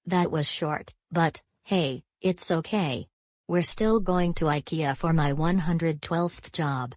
That was short, but, hey, it's okay. We're still going to IKEA for my 112th job.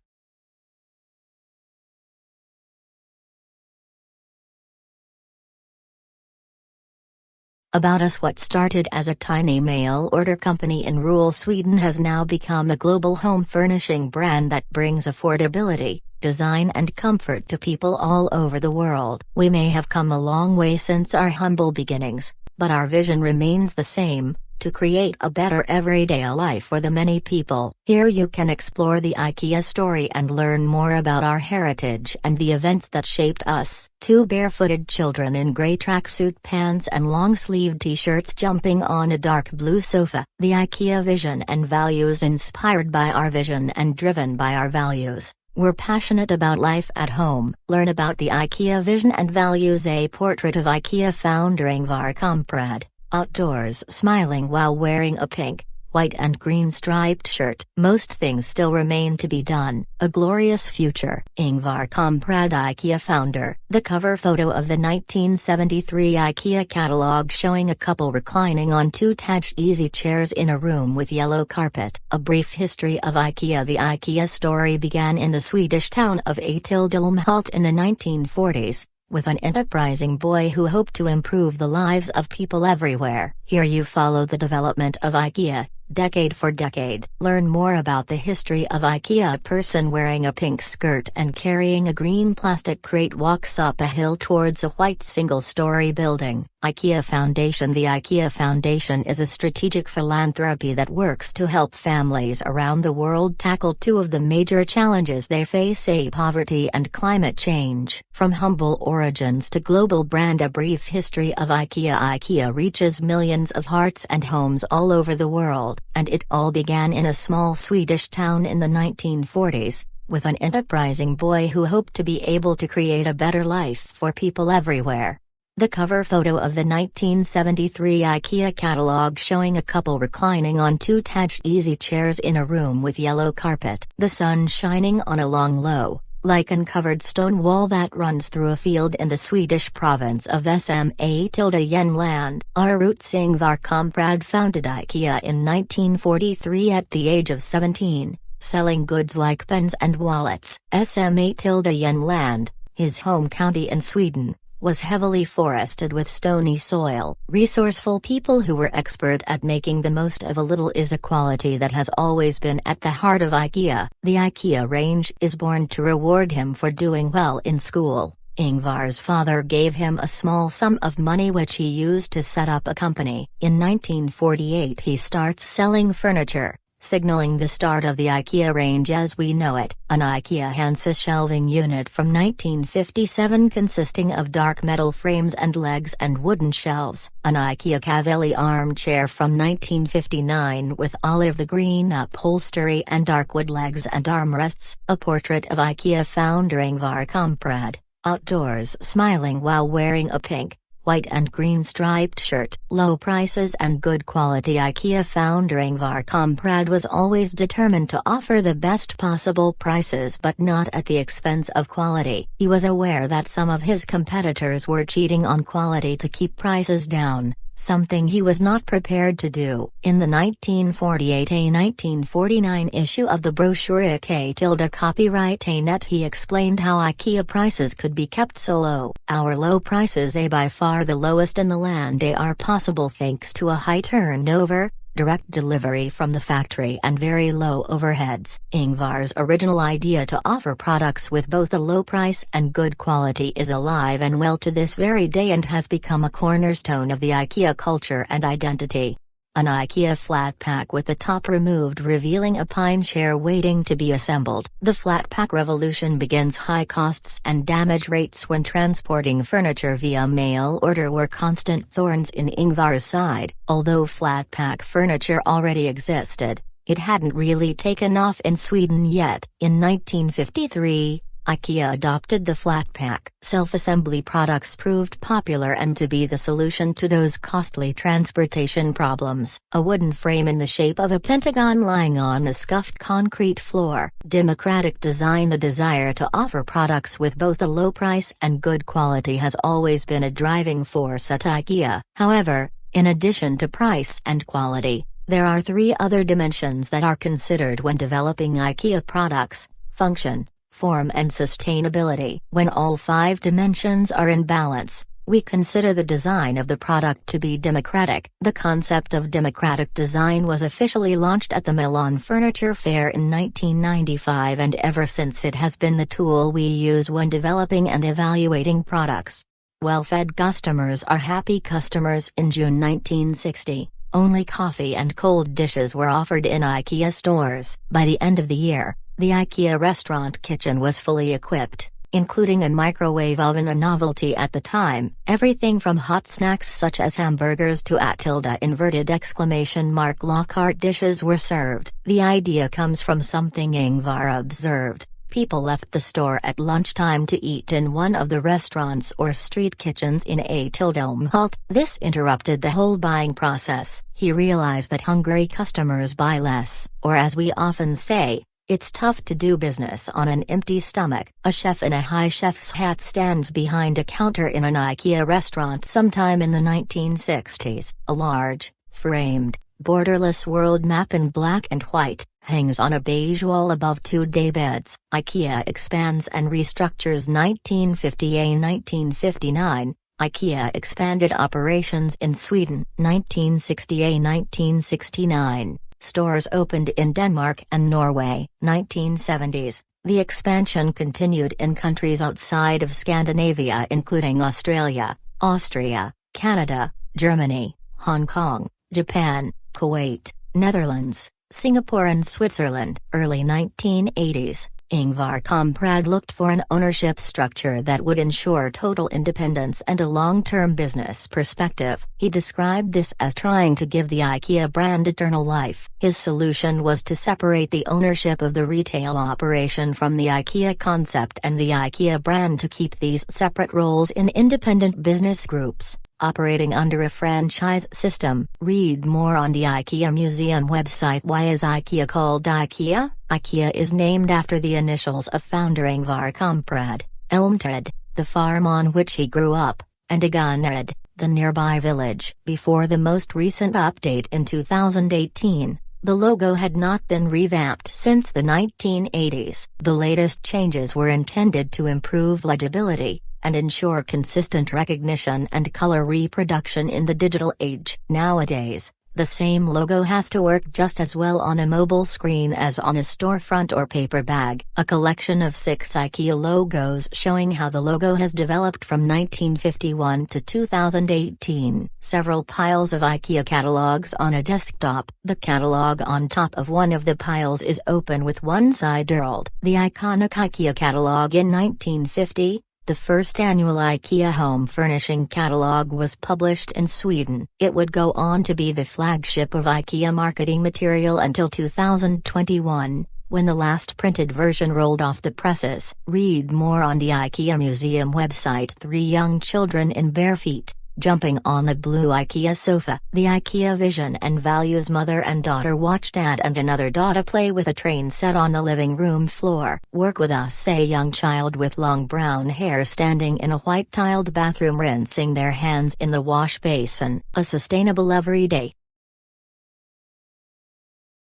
About Us. What started as a tiny mail order company in rural Sweden has now become a global home furnishing brand that brings affordability, design and comfort to people all over the world. We may have come a long way since our humble beginnings, but our vision remains the same: to create a better everyday life for the many people. Here you can explore the IKEA story and learn more about our heritage and the events that shaped us. Two barefooted children in gray tracksuit pants and long-sleeved t-shirts jumping on a dark blue sofa. The IKEA vision and values. Inspired by our vision and driven by our values, we're passionate about life at home. Learn about the IKEA vision and values. A portrait of IKEA founder Ingvar Kamprad, outdoors smiling while wearing a pink, white and green striped shirt. Most things still remain to be done. A glorious future. Ingvar Kamprad, IKEA founder. The cover photo of the 1973 IKEA catalog showing a couple reclining on two attached easy chairs in a room with yellow carpet. A brief history of IKEA. The IKEA story began in the Swedish town of Åtildholmshult in the 1940s. With an enterprising boy who hoped to improve the lives of people everywhere. Here you follow the development of IKEA, decade for decade. Learn more about the history of IKEA. A person wearing a pink skirt and carrying a green plastic crate walks up a hill towards a white single-story building. IKEA Foundation. The IKEA Foundation is a strategic philanthropy that works to help families around the world tackle two of the major challenges they face: poverty and climate change. From humble origins to global brand. A brief history of IKEA. IKEA reaches millions of hearts and homes all over the world, and it all began in a small Swedish town in the 1940s, with an enterprising boy who hoped to be able to create a better life for people everywhere. The cover photo of the 1973 IKEA catalog showing a couple reclining on two attached easy chairs in a room with yellow carpet. The sun shining on a long low, lichen-covered stone wall that runs through a field in the Swedish province of Åtildholmland. Our roots. Ingvar Kamprad founded IKEA in 1943 at the age of 17, selling goods like pens and wallets. Åtildholmland, his home county in Sweden, was heavily forested with stony soil. Resourceful people who were expert at making the most of a little is a quality that has always been at the heart of IKEA. The IKEA range is born to reward him for doing well in school. Ingvar's father gave him a small sum of money which he used to set up a company. In 1948 he starts selling furniture, signaling the start of the IKEA range as we know it. An IKEA Hansa shelving unit from 1957 consisting of dark metal frames and legs and wooden shelves. An IKEA Cavalli armchair from 1959 with olive green upholstery and dark wood legs and armrests. A portrait of IKEA founder Ingvar Kamprad, outdoors smiling while wearing a pink, white and green striped shirt. Low prices and good quality. IKEA founder Ingvar Kamprad was always determined to offer the best possible prices but not at the expense of quality. He was aware that some of his competitors were cheating on quality to keep prices down, something he was not prepared to do. In the 1948-1949 issue of the brochure IKEA copyright net he explained how IKEA prices could be kept so low. Our low prices, by far the lowest in the land, are possible thanks to a high turnover, direct delivery from the factory and very low overheads. Ingvar's original idea to offer products with both a low price and good quality is alive and well to this very day and has become a cornerstone of the IKEA culture and identity. An IKEA flat pack with the top removed revealing a pine chair waiting to be assembled. The flat pack revolution begins. High costs and damage rates when transporting furniture via mail order were constant thorns in Ingvar's side. Although flat pack furniture already existed, it hadn't really taken off in Sweden yet. In 1953, IKEA adopted the flat pack. Self-assembly products proved popular and to be the solution to those costly transportation problems. A wooden frame in the shape of a pentagon lying on a scuffed concrete floor. Democratic design. The desire to offer products with both a low price and good quality has always been a driving force at IKEA. However, In addition to price and quality, there are three other dimensions that are considered when developing IKEA products: function, form and sustainability. When all five dimensions are in balance, we consider the design of the product to be democratic. The concept of democratic design was officially launched at the Milan Furniture Fair in 1995, and ever since it has been the tool we use when developing and evaluating products. Well-fed customers are happy customers. In June 1960, only coffee and cold dishes were offered in IKEA stores. By the end of the year, the IKEA restaurant kitchen was fully equipped, including a microwave oven, a novelty at the time. Everything from hot snacks such as hamburgers to !Lockhart dishes were served. The idea comes from something Ingvar observed. People left the store at lunchtime to eat in one of the restaurants or street kitchens in !Halt. This interrupted the whole buying process. He realized that hungry customers buy less, or as we often say, it's tough to do business on an empty stomach. A chef in a high chef's hat stands behind a counter in an IKEA restaurant sometime in the 1960s. A large, framed, borderless world map in black and white hangs on a beige wall above two daybeds. IKEA expands and restructures. 1950–1959, IKEA expanded operations in Sweden. 1960–1969. Stores opened in Denmark and Norway. 1970s, the expansion continued in countries outside of Scandinavia including Australia, Austria, Canada, Germany, Hong Kong, Japan, Kuwait, Netherlands, Singapore and Switzerland. Early 1980s, Ingvar Kamprad looked for an ownership structure that would ensure total independence and a long-term business perspective. He described this as trying to give the IKEA brand eternal life. His solution was to separate the ownership of the retail operation from the IKEA concept and the IKEA brand, to keep these separate roles in independent business groups, operating under a franchise system. Read more on the IKEA Museum website. Why is IKEA called IKEA? IKEA is named after the initials of founder Ingvar Kamprad, Elmted, the farm on which he grew up, and Eganed, the nearby village. Before the most recent update in 2018, the logo had not been revamped since the 1980s. The latest changes were intended to improve legibility and ensure consistent recognition and color reproduction in the digital age. Nowadays, the same logo has to work just as well on a mobile screen as on a storefront or paper bag. A collection of 6 IKEA logos showing how the logo has developed from 1951 to 2018. Several piles of IKEA catalogs on a desktop. The catalog on top of one of the piles is open with one side curled. The iconic IKEA catalog in 1950. The first annual IKEA home furnishing catalog was published in Sweden. It would go on to be the flagship of IKEA marketing material until 2021, when the last printed version rolled off the presses. Read more on the IKEA Museum website. 3 young children in bare feet, jumping on a blue IKEA sofa. The IKEA vision and values: mother and daughter watch dad and another daughter play with a train set on the living room floor. Work with us: a young child with long brown hair standing in a white tiled bathroom rinsing their hands in the wash basin. A sustainable everyday.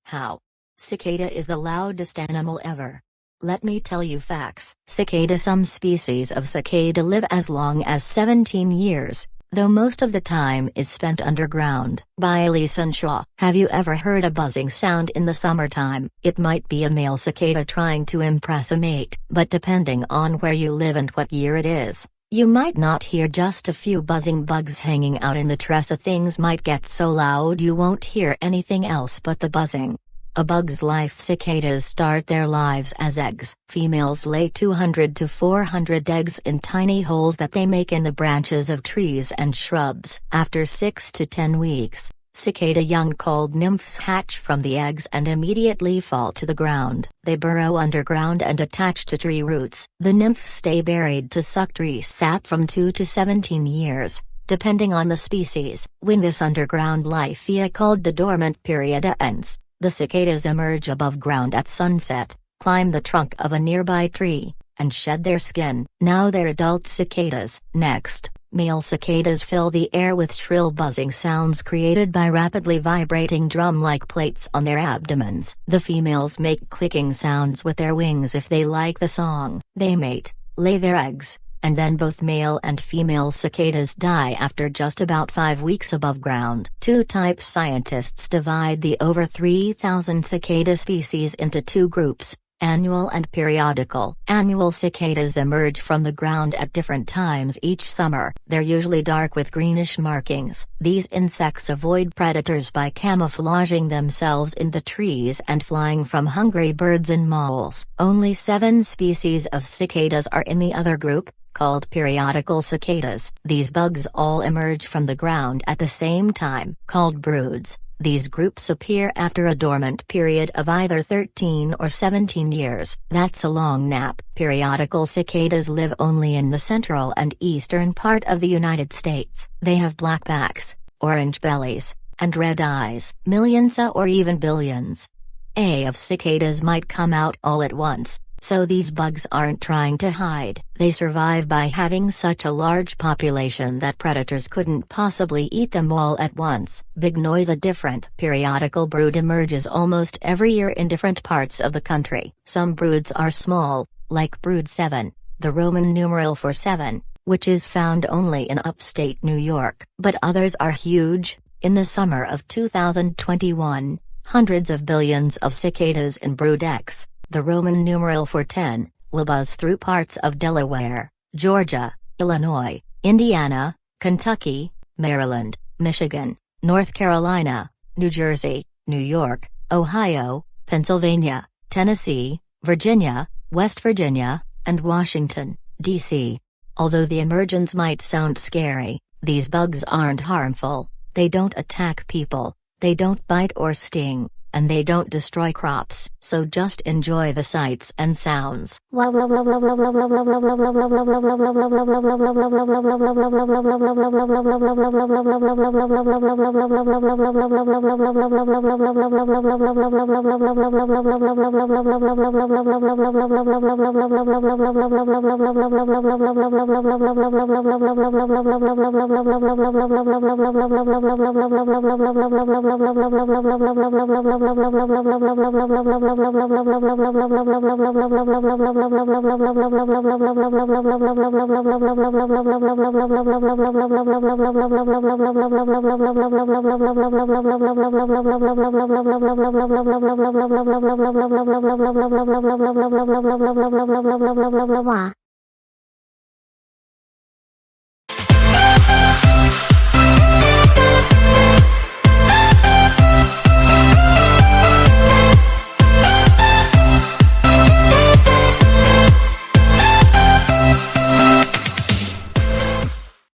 How? Cicada is the loudest animal ever. Let me tell you facts. Cicada. Some species of cicada live as long as 17 years. Though most of the time is spent underground. By Elise and Shaw. Have you ever heard a buzzing sound in the summertime? It might be a male cicada trying to impress a mate, but depending on where you live and what year it is, you might not hear just a few buzzing bugs hanging out in the tressa. Things might get so loud you won't hear anything else but the buzzing. A bug's life. Cicadas start their lives as eggs. Females lay 200 to 400 eggs in tiny holes that they make in the branches of trees and shrubs. After 6 to 10 weeks, cicada young called nymphs hatch from the eggs and immediately fall to the ground. They burrow underground and attach to tree roots. The nymphs stay buried to suck tree sap from 2 to 17 years, depending on the species. When this underground life called the dormant period ends, the cicadas emerge above ground at sunset, climb the trunk of a nearby tree, and shed their skin. Now they're adult cicadas. Next, Male cicadas fill the air with shrill buzzing sounds created by rapidly vibrating drum-like plates on their abdomens. The females make clicking sounds with their wings if they like the song. They mate, lay their eggs, and then both male and female cicadas die after just about 5 weeks above ground. Two types. Scientists divide the over 3,000 cicada species into two groups: annual and periodical. Annual cicadas emerge from the ground at different times each summer. They're usually dark with greenish markings. These insects avoid predators by camouflaging themselves in the trees and flying from hungry birds and moles. Only 7 species of cicadas are in the other group, called periodical cicadas. These bugs all emerge from the ground at the same time, called broods. These groups appear after a dormant period of either 13 or 17 years. That's a long nap. Periodical cicadas live only in the central and eastern part of the United States. They have black backs, orange bellies, and red eyes. Millions or even billions of cicadas might come out all at once. So these bugs aren't trying to hide. They survive by having such a large population that predators couldn't possibly eat them all at once. Big noise. A different periodical brood emerges almost every year in different parts of the country. Some broods are small, like brood 7, the Roman numeral for 7, which is found only in upstate New York. But others are huge. In the summer of 2021, hundreds of billions of cicadas in brood X, the Roman numeral for 10, will buzz through parts of Delaware, Georgia, Illinois, Indiana, Kentucky, Maryland, Michigan, North Carolina, New Jersey, New York, Ohio, Pennsylvania, Tennessee, Virginia, West Virginia, and Washington, D.C. Although the emergence might sound scary, these bugs aren't harmful. They don't attack people, they don't bite or sting, and they don't destroy crops. So just enjoy the sights and sounds. Wow.